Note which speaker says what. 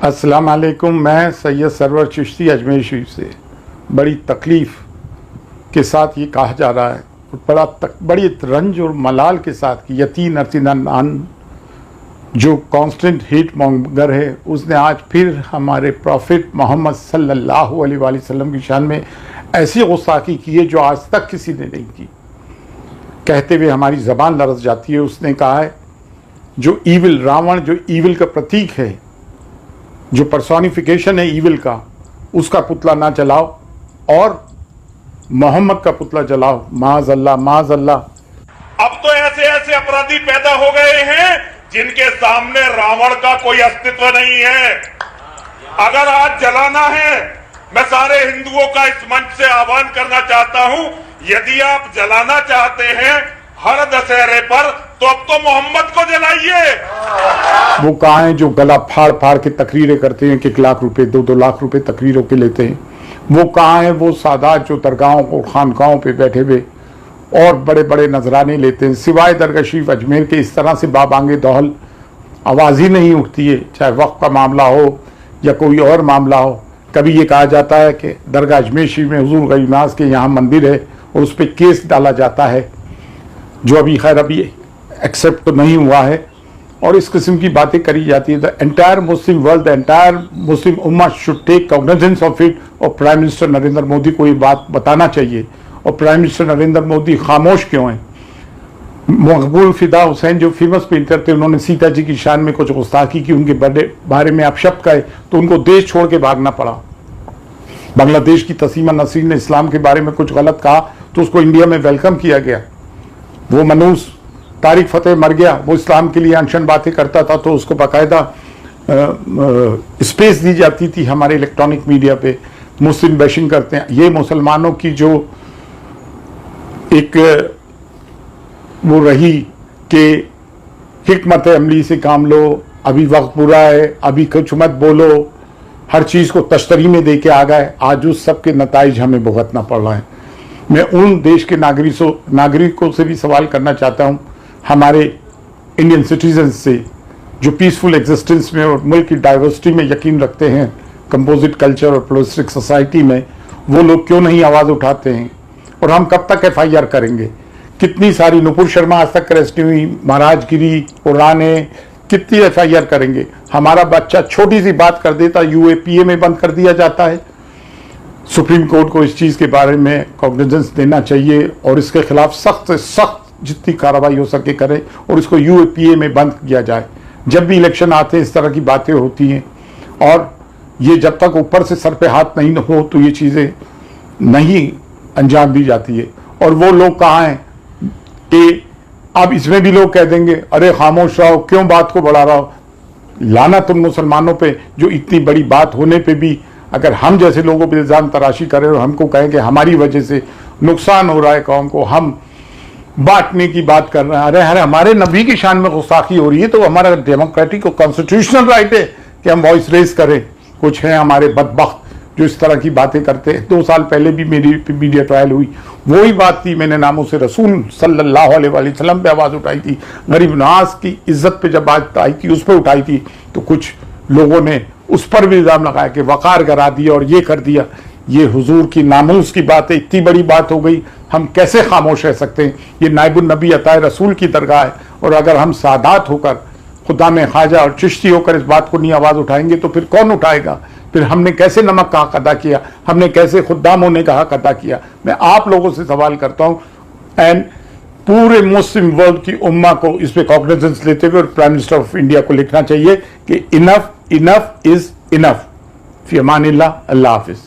Speaker 1: अस्सलाम वालेकुम। मैं सैयद सरवर चिश्ती अजमेर शरीफ से बड़ी तकलीफ़ के साथ ये कहा जा रहा है और बड़ी रंज और मलाल के साथ कि यतीन अर्तिनान जो कांस्टेंट हेट मॉन्गर है उसने आज फिर हमारे प्रॉफिट मोहम्मद सल्लल्लाहु अलैहि वसल्लम की शान में ऐसी गुस्ताखी की है जो आज तक किसी ने नहीं की। कहते हुए हमारी ज़बान लरज़ जाती है। उसने कहा है जो ईविल रावण, जो ईविल का प्रतीक है, जो पर्सोनिफिकेशन है ईविल का, उसका पुतला ना जलाओ और मोहम्मद का पुतला जलाओ। माज़अल्लाह माज़अल्लाह।
Speaker 2: अब तो ऐसे ऐसे अपराधी पैदा हो गए हैं जिनके सामने रावण का कोई अस्तित्व नहीं है। अगर आज जलाना है, मैं सारे हिंदुओं का इस मंच से आह्वान करना चाहता हूं, यदि आप जलाना चाहते हैं हर दशहरे पर तो अब तो मोहम्मद को जलाइए।
Speaker 1: वो कहाँ हैं जो गला फाड़ फाड़ के तकरीरें करते हैं कि 1 लाख रुपए 2-2 लाख रुपए तकरीरों के लेते हैं? वो कहाँ हैं वो सादात जो दरगाहों और खानकाहों पे बैठे हुए और बड़े बड़े नजराने लेते हैं? सिवाय दरगाह शरीफ अजमेर के इस तरह से बाबांगे दौहल आवाज़ ही नहीं उठती है, चाहे वक्त का मामला हो या कोई और मामला हो। कभी ये कहा जाता है कि दरगाह अजमेर शरीफ में हुजूर गरीब नवाज के यहाँ मंदिर है और उस पर केस डाला जाता है, जो अभी खैर अभी एक्सेप्ट तो नहीं हुआ है, और इस किस्म की बातें करी जाती है। The entire Muslim world, the entire Muslim उम्मा should take cognizance of it. और प्राइम मिनिस्टर नरेंद्र मोदी को ये बात बताना चाहिए। और प्राइम मिनिस्टर नरेंद्र मोदी खामोश क्यों हैं? मकबूल फिदा हुसैन जो फेमस पेंटर थे, उन्होंने सीता जी की शान में कुछ गुस्ताखी की, उनके बारे में आप शब्द कहे तो उनको देश छोड़ के भागना पड़ा। बांग्लादेश की तसीमा नसरीन ने इस्लाम के बारे में कुछ गलत कहा तो उसको इंडिया में वेलकम किया गया। वो मनूस तारिक फतेह मर गया, वो इस्लाम के लिए अनशन बातें करता था तो उसको बाकायदा स्पेस दी जाती थी हमारे इलेक्ट्रॉनिक मीडिया पे। मुस्लिम बैशिंग करते हैं। ये मुसलमानों की जो एक वो रही कि हिकमत अमली से काम लो, अभी वक्त बुरा है, अभी कुछ मत बोलो, हर चीज़ को तश्तरी में दे के आ गए। आज उस सब के नताइज हमें भुगतना पड़ रहा है। मैं उन देश के नागरिकों से भी सवाल करना चाहता हूँ, हमारे इंडियन सिटीजन से जो पीसफुल एग्जिस्टेंस में और मुल्क की डाइवर्सिटी में यकीन रखते हैं, कंपोजिट कल्चर और प्लूरलिस्टिक सोसाइटी में, वो लोग क्यों नहीं आवाज़ उठाते हैं? और हम कब तक FIR करेंगे? कितनी सारी नुपुर शर्मा आज तक अरेस्ट हुई, महाराजगिरी और राने, कितनी FIR करेंगे? हमारा बच्चा छोटी सी बात कर देता UAPA में बंद कर दिया जाता है। सुप्रीम कोर्ट को इस चीज़ के बारे में कॉग्निजेंस देना चाहिए और इसके खिलाफ सख्त से सख्त जितनी कार्रवाई हो सके करें और इसको UAPA में बंद किया जाए। जब भी इलेक्शन आते हैं इस तरह की बातें होती हैं और ये जब तक ऊपर से सर पे हाथ नहीं हो तो ये चीज़ें नहीं अंजाम दी जाती है। और वो लोग कहाँ हैं कि अब इसमें भी लोग कह देंगे अरे खामोश रहो, क्यों बात को बढ़ा रहा हो? लाना तुम मुसलमानों पे जो इतनी बड़ी बात होने पे भी अगर हम जैसे लोगों पर इल्ज़ाम तराशी करें और हमको कहें कि हमारी वजह से नुकसान हो रहा है कौम को, हम बांटने की बात कर रहे हैं। अरे हमारे नबी की शान में गुस्ताखी हो रही है तो हमारा डेमोक्रेटिक और कॉन्स्टिट्यूशनल राइट है कि हम वॉइस रेज करें। कुछ हैं हमारे बदबख्त जो इस तरह की बातें करते हैं। 2 साल पहले भी मेरी मीडिया ट्रायल हुई, वही बात थी, मैंने नामों से रसूल सल्लल्लाहु अलैहि वसल्लम पे आवाज़ उठाई थी, गरीब नवाज की इज्जत पे जब बात आई थी उस पर उठाई थी, तो कुछ लोगों ने उस पर भी इल्ज़ाम लगाया कि वक़ार करा दिया और ये कर दिया। ये हुजूर की नामूस की बात है, इतनी बड़ी बात हो गई, हम कैसे खामोश रह सकते हैं? ये नायबुन नबी अताए रसूल की दरगाह है और अगर हम सादात होकर, खुदा में ख्वाजा और चिश्ती होकर इस बात को नहीं आवाज़ उठाएंगे तो फिर कौन उठाएगा? फिर हमने कैसे नमक का हक अदा किया? हमने कैसे खुद्दाम होने का हक अदा किया? मैं आप लोगों से सवाल करता हूँ एंड पूरे मुस्लिम वर्ल्ड की उम्मा को इस पे कॉग्निजेंस लेते हुए और प्राइम मिनिस्टर ऑफ इंडिया को लिखना चाहिए कि इनफ इनफ इज इनफ। फी अमानिल्लाह। अल्लाह हाफिज़।